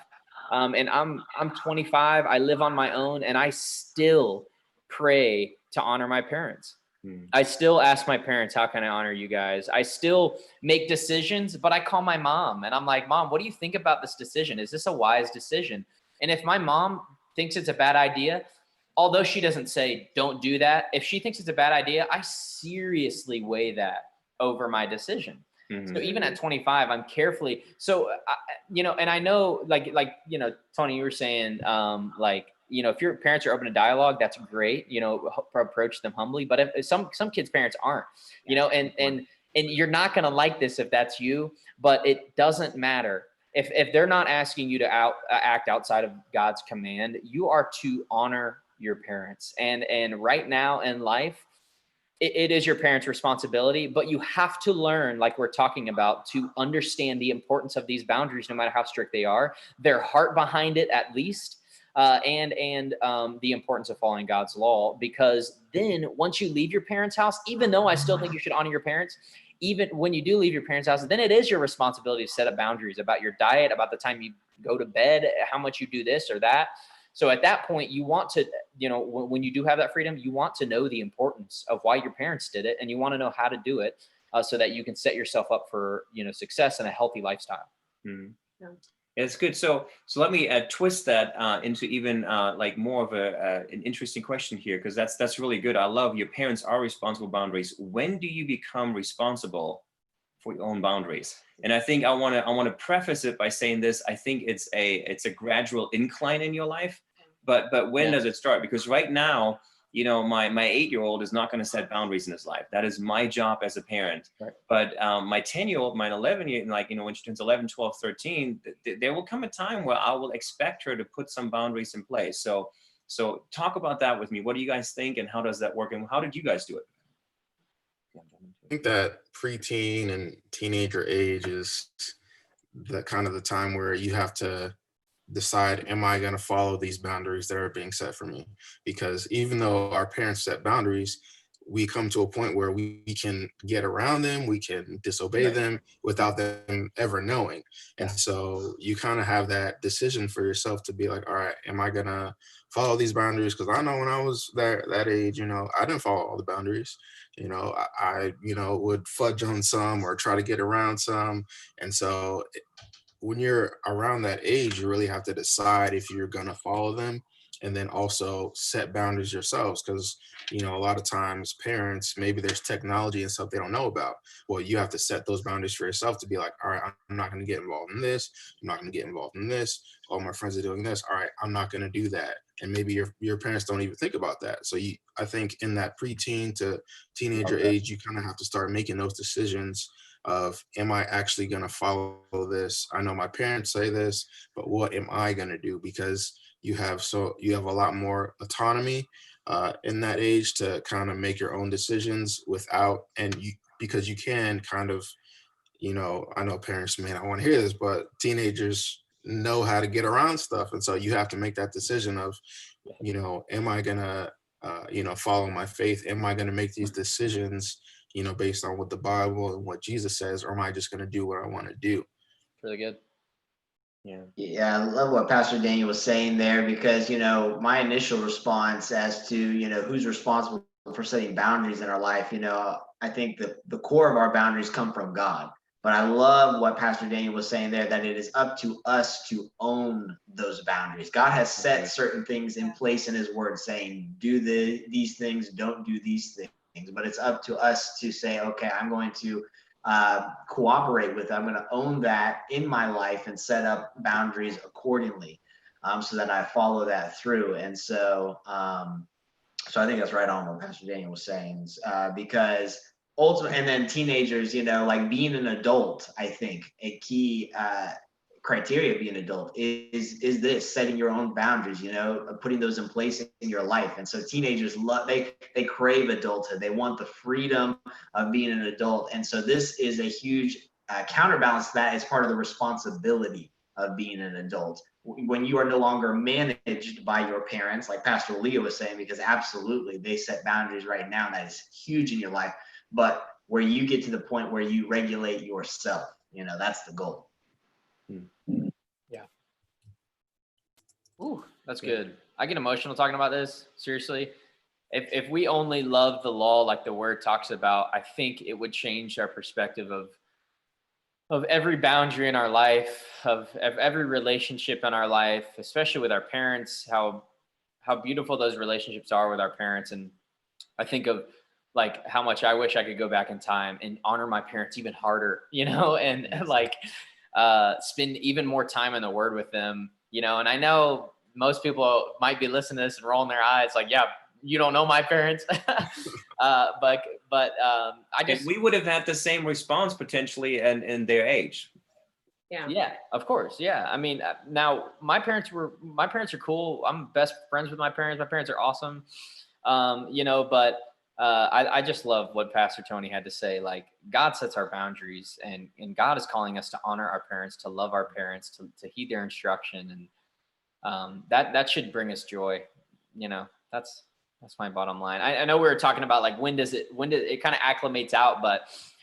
And I'm 25, I live on my own, and I still pray to honor my parents. I still ask my parents, how can I honor you guys? I still make decisions, but I call my mom and I'm like, Mom, what do you think about this decision? Is this a wise decision? And if my mom thinks it's a bad idea, although she doesn't say, don't do that, if she thinks it's a bad idea, I seriously weigh that over my decision. Mm-hmm. So even at 25, I'm carefully, and I know, like, Tony, you were saying, if your parents are open to dialogue, that's great, approach them humbly. But if some kids' parents aren't, and you're not going to like this if that's you, but it doesn't matter. If they're not asking you to act outside of God's command, you are to honor your parents. And right now in life, it is your parents' responsibility, but you have to learn, like we're talking about, to understand the importance of these boundaries, no matter how strict they are, their heart behind it at least, and the importance of following God's law. Because then once you leave your parents' house, even though I still think you should honor your parents, even when you do leave your parents' house, then it is your responsibility to set up boundaries about your diet, about the time you go to bed, how much you do this or that. So at that point, you want to, when you do have that freedom, you want to know the importance of why your parents did it, and you want to know how to do it so that you can set yourself up for, success and a healthy lifestyle. Mm-hmm. Yeah. It's good. So let me twist that into even like more of an interesting question here, because that's really good. I love your parents are responsible boundaries. When do you become responsible for your own boundaries? And I think I want to preface it by saying this. I think it's a gradual incline in your life, but when does it start? Because right now, my 8-year-old is not going to set boundaries in his life. That is my job as a parent. Right. But my 10-year-old, my 11-year, when she turns 11, 12, 13, there will come a time where I will expect her to put some boundaries in place. So talk about that with me. What do you guys think, and how does that work, and how did you guys do it? I think that preteen and teenager age is the kind of the time where you have to decide, am I going to follow these boundaries that are being set for me? Because even though our parents set boundaries, we come to a point where we can get around them, we can disobey them without them ever knowing. And so you kind of have that decision for yourself to be like, all right, am I going to follow these boundaries? Because I know when I was that age, I didn't follow all the boundaries. I would fudge on some or try to get around some. And so when you're around that age, you really have to decide if you're gonna follow them, and then also set boundaries yourselves. Because a lot of times parents, maybe there's technology and stuff they don't know about. Well, you have to set those boundaries for yourself to be like, all right, I'm not gonna get involved in this. I'm not gonna get involved in this. All my friends are doing this. All right, I'm not gonna do that. And maybe your parents don't even think about that. So I think in that preteen to teenager age, you kind of have to start making those decisions of, am I actually going to follow this? I know my parents say this, but what am I going to do? Because you have a lot more autonomy in that age to kind of make your own decisions because you can kind of, I know parents may not want to hear this, but teenagers know how to get around stuff. And so you have to make that decision of, am I going to, follow my faith? Am I going to make these decisions, based on what the Bible and what Jesus says, or am I just going to do what I want to do? Really good. Yeah. Yeah, I love what Pastor Daniel was saying there, because my initial response as to who's responsible for setting boundaries in our life, I think that the core of our boundaries come from God. But I love what Pastor Daniel was saying there, that it is up to us to own those boundaries. God has set certain things in place in his word, saying, do these things, don't do these things. But it's up to us to say, okay, I'm going to cooperate with it. I'm going to own that in my life and set up boundaries accordingly, so that I follow that through. And so I think that's right on what Pastor Daniel was saying, because ultimately, and then teenagers, like being an adult, I think a key criteria of being an adult is this: setting your own boundaries, putting those in place in your life. And so teenagers they crave adulthood. They want the freedom of being an adult. And so this is a huge counterbalance to that. Is part of the responsibility of being an adult, when you are no longer managed by your parents, like Pastor Leo was saying, because absolutely they set boundaries right now, and that is huge in your life. But where you get to the point where you regulate yourself, that's the goal. Yeah. Ooh, that's good. I get emotional talking about this. Seriously. If we only love the law like the word talks about, I think it would change our perspective of every boundary in our life, of every relationship in our life, especially with our parents, how beautiful those relationships are with our parents. And I think of like how much I wish I could go back in time and honor my parents even harder, and like spend even more time in the word with them, and I know most people might be listening to this and rolling their eyes like, yeah, you don't know my parents. But I just, and we would have had the same response potentially in their age. Yeah, of course. Yeah. I mean, now my parents are cool. I'm best friends with my parents. My parents are awesome. But I just love what Pastor Tony had to say. Like, God sets our boundaries, and God is calling us to honor our parents, to love our parents, to heed their instruction. And that should bring us joy. That's my bottom line. I know we were talking about like, when does it kind of acclimates out, but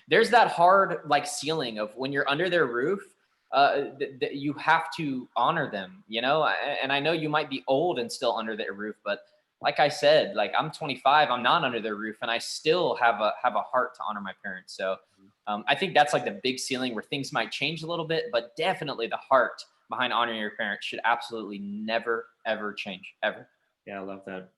there's that hard like ceiling of when you're under their roof, you have to honor them, and I know you might be old and still under their roof, but like I said, like I'm 25, I'm not under their roof, and I still have a heart to honor my parents. So I think that's like the big ceiling where things might change a little bit, but definitely the heart behind honoring your parents should absolutely never, ever change, ever. Yeah, I love that.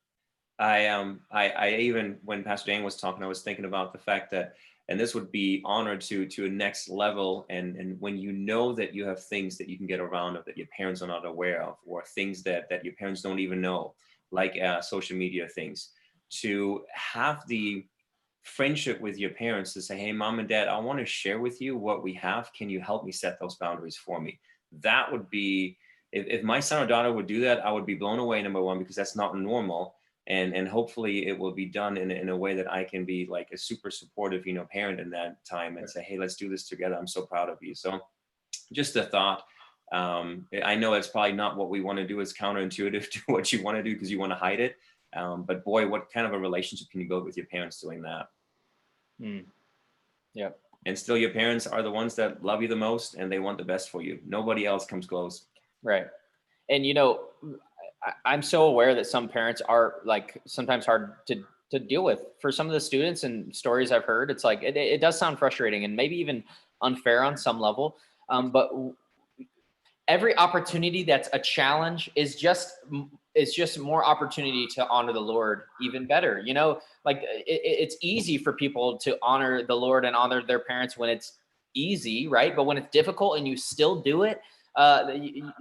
I even, when Pastor Dan was talking, I was thinking about the fact that, and this would be honored to a next level. And when that you have things that you can get around of that your parents are not aware of, or things that your parents don't even know, like social media things, to have the friendship with your parents to say, hey, mom and dad, I want to share with you what we have. Can you help me set those boundaries for me? That would be, if my son or daughter would do that, I would be blown away, number one, because that's not normal. And hopefully it will be done in a way that I can be like a super supportive, parent in that time, and say, hey, let's do this together. I'm so proud of you. So just a thought. I know it's probably not what we want to do. It's counterintuitive to what you want to do because you want to hide it. But boy, what kind of a relationship can you build with your parents doing that? Yeah. And still your parents are the ones that love you the most, and they want the best for you. Nobody else comes close. Right. And, I'm so aware that some parents are like sometimes hard to deal with. For some of the students and stories I've heard, it's like, it does sound frustrating and maybe even unfair on some level. But every opportunity that's a challenge is just more opportunity to honor the Lord even better. You know, like it's easy for people to honor the Lord and honor their parents when it's easy, right? But when it's difficult and you still do it,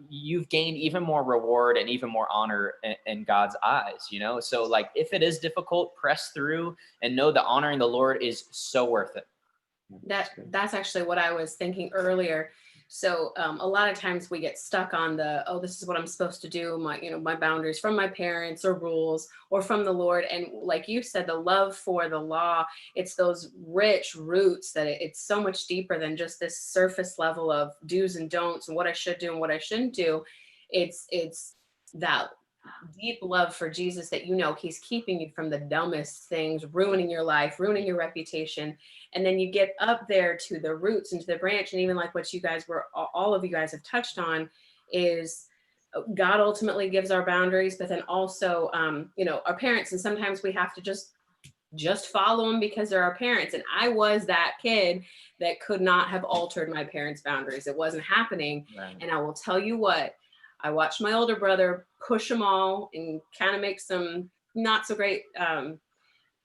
you've gained even more reward and even more honor in God's eyes, you know? So like, if it is difficult, press through and know that honoring the Lord is so worth it. That's actually what I was thinking earlier. So a lot of times we get stuck on this is what I'm supposed to do, my boundaries from my parents or rules or from the Lord. And like you said, the love for the law, it's those rich roots that it's so much deeper than just this surface level of do's and don'ts and what I should do and what I shouldn't do. It's that deep love for Jesus that, he's keeping you from the dumbest things, ruining your life, ruining your reputation. And then you get up there to the roots and to the branch. And even like what you guys all of you guys have touched on is God ultimately gives our boundaries, but then also, our parents. And sometimes we have to just follow them because they're our parents. And I was that kid that could not have altered my parents' boundaries. It wasn't happening. Right. And I will tell you what, I watched my older brother push them all and kind of make some not so great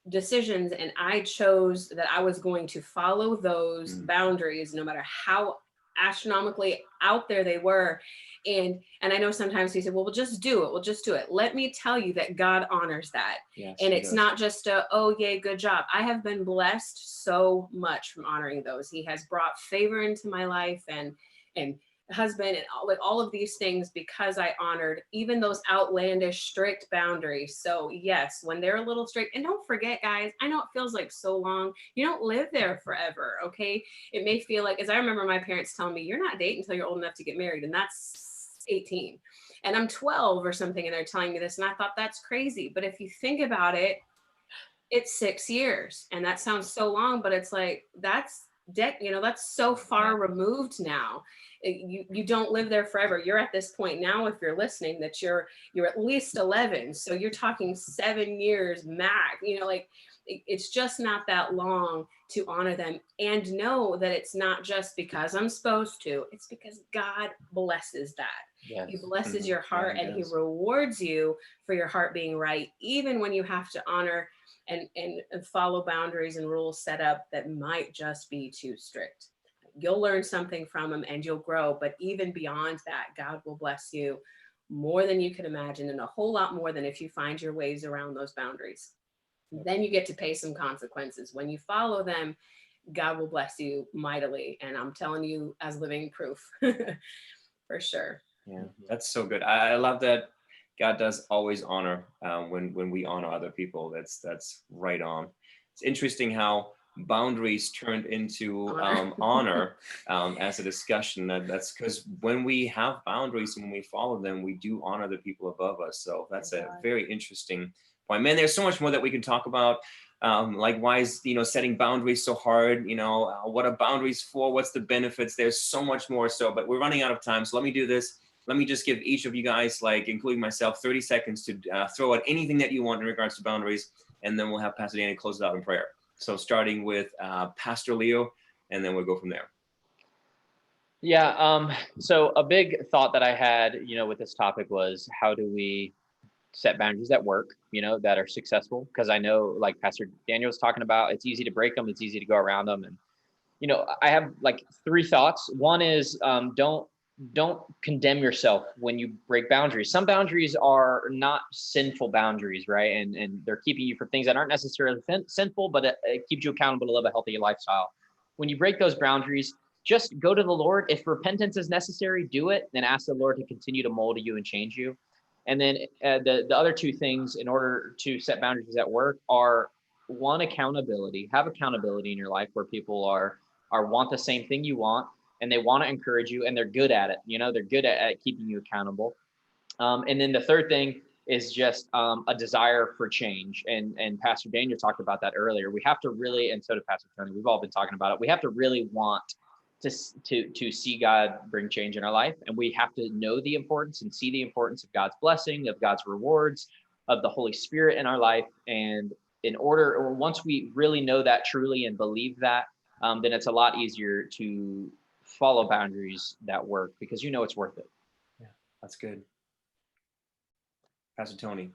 decisions. And I chose that I was going to follow those boundaries, no matter how astronomically out there they were. And I know sometimes he said, well, we'll just do it. We'll just do it. Let me tell you that God honors that. Yes, and it's not just oh, yay, good job. I have been blessed so much from honoring those. He has brought favor into my life and husband and all of these things because I honored even those outlandish strict boundaries. So yes, when they're a little strict, and don't forget, guys, I know it feels like so long. You don't live there forever. Okay. It may feel like, as I remember my parents telling me, you're not dating until you're old enough to get married. And that's 18 and I'm 12 or something. And they're telling me this. And I thought that's crazy. But if you think about it, it's 6 years and that sounds so long, but it's like, that's so far removed now. You don't live there forever. You're at this point now, if you're listening, that you're at least 11. So you're talking 7 years max, it's just not that long to honor them and know that it's not just because I'm supposed to, it's because God blesses that. Yes. He blesses your heart and he rewards you for your heart being right, even when you have to honor and follow boundaries and rules set up that might just be too strict. You'll learn something from them and you'll grow. But even beyond that, God will bless you more than you can imagine and a whole lot more than if you find your ways around those boundaries. Then you get to pay some consequences. When you follow them, God will bless you mightily. And I'm telling you as living proof for sure. Yeah, that's so good. I love that God does always honor when we honor other people. That's right on. It's interesting how boundaries turned into honor as a discussion. That's because when we have boundaries and when we follow them, we do honor the people above us. So that's a very interesting point. Man, there's so much more that we can talk about. Like why is setting boundaries so hard? What are boundaries for? What's the benefits? There's so much more. But we're running out of time. So let me do this. Let me just give each of you guys, including myself, 30 seconds to throw out anything that you want in regards to boundaries, and then we'll have Pastor Danny close it out in prayer. So starting with Pastor Leo, and then we'll go from there. Yeah. So a big thought that I had, with this topic was how do we set boundaries at work, that are successful? Because I know, like Pastor Daniel was talking about, it's easy to break them. It's easy to go around them. And, I have 3 thoughts. One is don't condemn yourself when you break boundaries. Some boundaries are not sinful boundaries, right? And they're keeping you from things that aren't necessarily sinful, but it keeps you accountable to live a healthy lifestyle. When you break those boundaries, just go to the Lord. If repentance is necessary, do it, and ask the Lord to continue to mold you and change you. And then the other 2 things in order to set boundaries at work are, one, accountability. Have accountability in your life where people are want the same thing you want, and they want to encourage you, and they're good at it. They're good at keeping you accountable. And then the third thing is just a desire for change. And Pastor Daniel talked about that earlier. We have to really, and so did Pastor Tony, we've all been talking about it. We have to really want to see God bring change in our life. And we have to know the importance and see the importance of God's blessing, of God's rewards, of the Holy Spirit in our life. And once we really know that truly and believe that, then it's a lot easier to follow boundaries that work because it's worth it. That's good. Pastor Tony.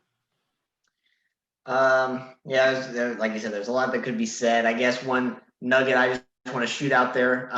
Like you said, there's a lot that could be said. I guess one nugget I just want to shoot out there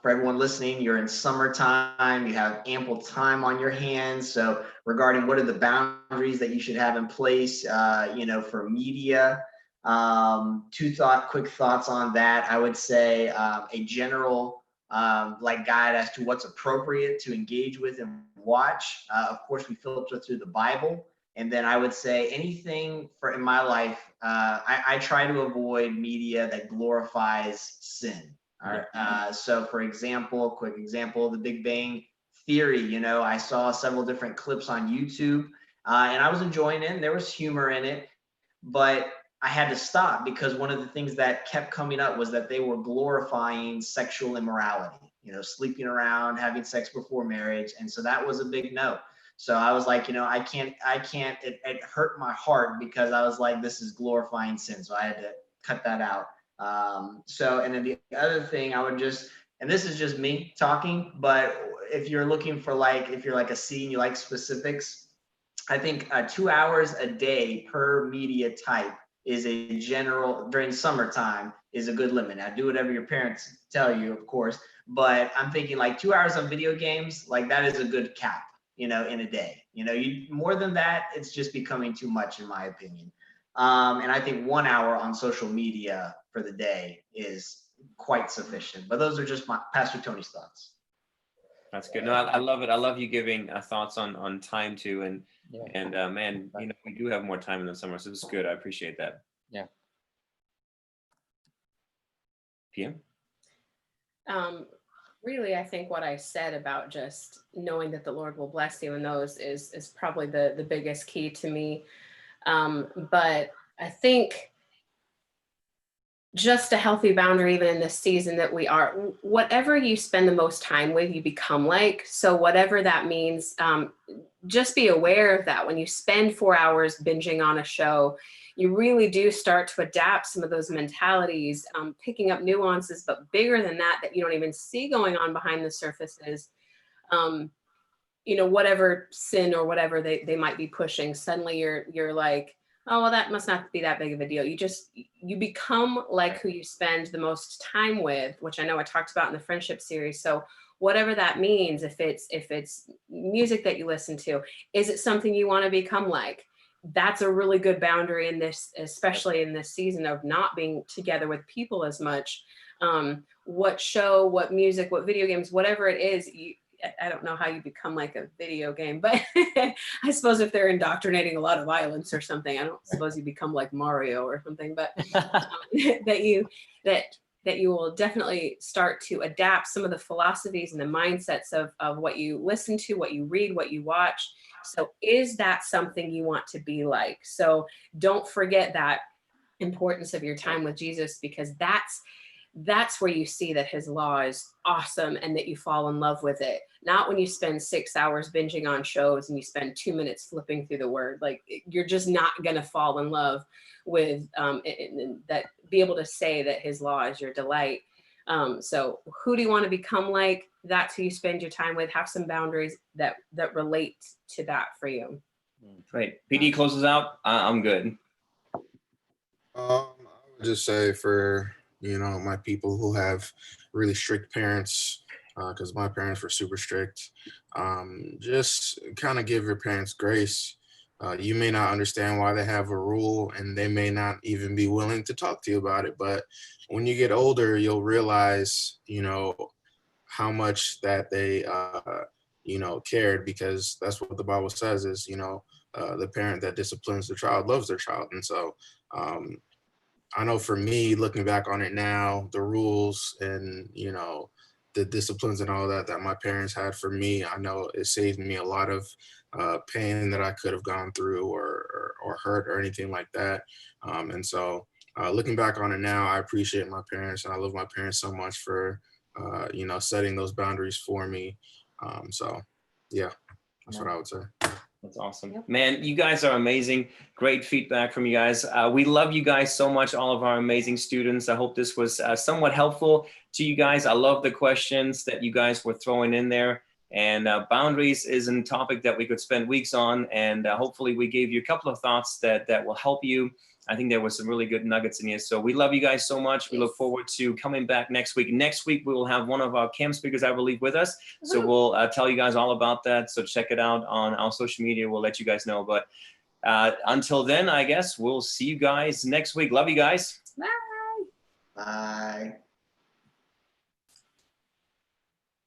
for everyone listening: you're in summertime, you have ample time on your hands. So regarding what are the boundaries that you should have in place, for media, quick thoughts on that. I would say a general guide as to what's appropriate to engage with and watch. Of course, we filter through the Bible. And then I would say anything in my life, I try to avoid media that glorifies sin. All right. So for example, a quick example of the Big Bang Theory, I saw several different clips on YouTube and I was enjoying it. There was humor in it, but I had to stop because one of the things that kept coming up was that they were glorifying sexual immorality, sleeping around, having sex before marriage. And so that was a big no. So I was like, I can't, it hurt my heart because I was like, this is glorifying sin. So I had to cut that out. And then the other thing I would and this is just me talking, but if you're looking for if you're like a C and you like specifics, I think 2 hours a day per media type is a general, during summertime, is a good limit. Now do whatever your parents tell you, of course, but I'm thinking 2 hours on video games, that is a good cap. In a day, you more than that, it's just becoming too much in my opinion. And I think 1 hour on social media for the day is quite sufficient. But those are just my Pastor Tony's thoughts. That's good. No, I love it. I love you giving thoughts on time too. And man, we do have more time in the summer, so this is good. I appreciate that. Yeah. PM? Really, I think what I said about just knowing that the Lord will bless you in those is probably the biggest key to me. But I think just a healthy boundary, even in this season that we are, whatever you spend the most time with, you become like. So whatever that means, just be aware of that. When you spend 4 hours binging on a show, you really do start to adapt some of those mentalities, picking up nuances, but bigger than that you don't even see going on behind the surfaces. Whatever sin or whatever they might be pushing, suddenly you're like, oh, well, that must not be that big of a deal. You become like who you spend the most time with, which I know I talked about in the friendship series. So whatever that means, if it's music that you listen to, is it something you want to become like? That's a really good boundary in this, especially in this season of not being together with people as much. What show, what music, what video games, whatever it is, I don't know how you become like a video game, but I suppose if they're indoctrinating a lot of violence or something, I don't suppose you become like Mario or something, but that you will definitely start to adapt some of the philosophies and the mindsets of what you listen to, what you read, what you watch. So is that something you want to be like? So don't forget that importance of your time with Jesus, because that's where you see that his law is awesome and that you fall in love with it. Not when you spend 6 hours binging on shows and you spend 2 minutes flipping through the word. You're just not going to fall in love with that, be able to say that his law is your delight. So who do you want to become like? That's who you spend your time with. Have some boundaries that relate to that for you. Great. PD closes out. I'm good. I would just say for my people who have really strict parents, because my parents were super strict, just kind of give your parents grace. You may not understand why they have a rule, and they may not even be willing to talk to you about it. But when you get older, you'll realize, how much that they, cared, because that's what the Bible says is, the parent that disciplines the child loves their child. And so I know for me, looking back on it now, the rules and, the disciplines and all that my parents had for me, I know it saved me a lot of pain that I could have gone through or hurt or anything like that. And so looking back on it now, I appreciate my parents, and I love my parents so much for, setting those boundaries for me. So yeah, that's what I would say. That's awesome. Yep. Man, you guys are amazing. Great feedback from you guys. We love you guys so much, all of our amazing students. I hope this was somewhat helpful to you guys. I love the questions that you guys were throwing in there. And boundaries is a topic that we could spend weeks on, and hopefully we gave you a couple of thoughts that will help you. I think there was some really good nuggets in here. So we love you guys so much. We look forward to coming back next week. Next week, we will have one of our camp speakers, I believe, with us. So we'll tell you guys all about that. So check it out on our social media. We'll let you guys know. But until then, I guess we'll see you guys next week. Love you guys. Bye. Bye.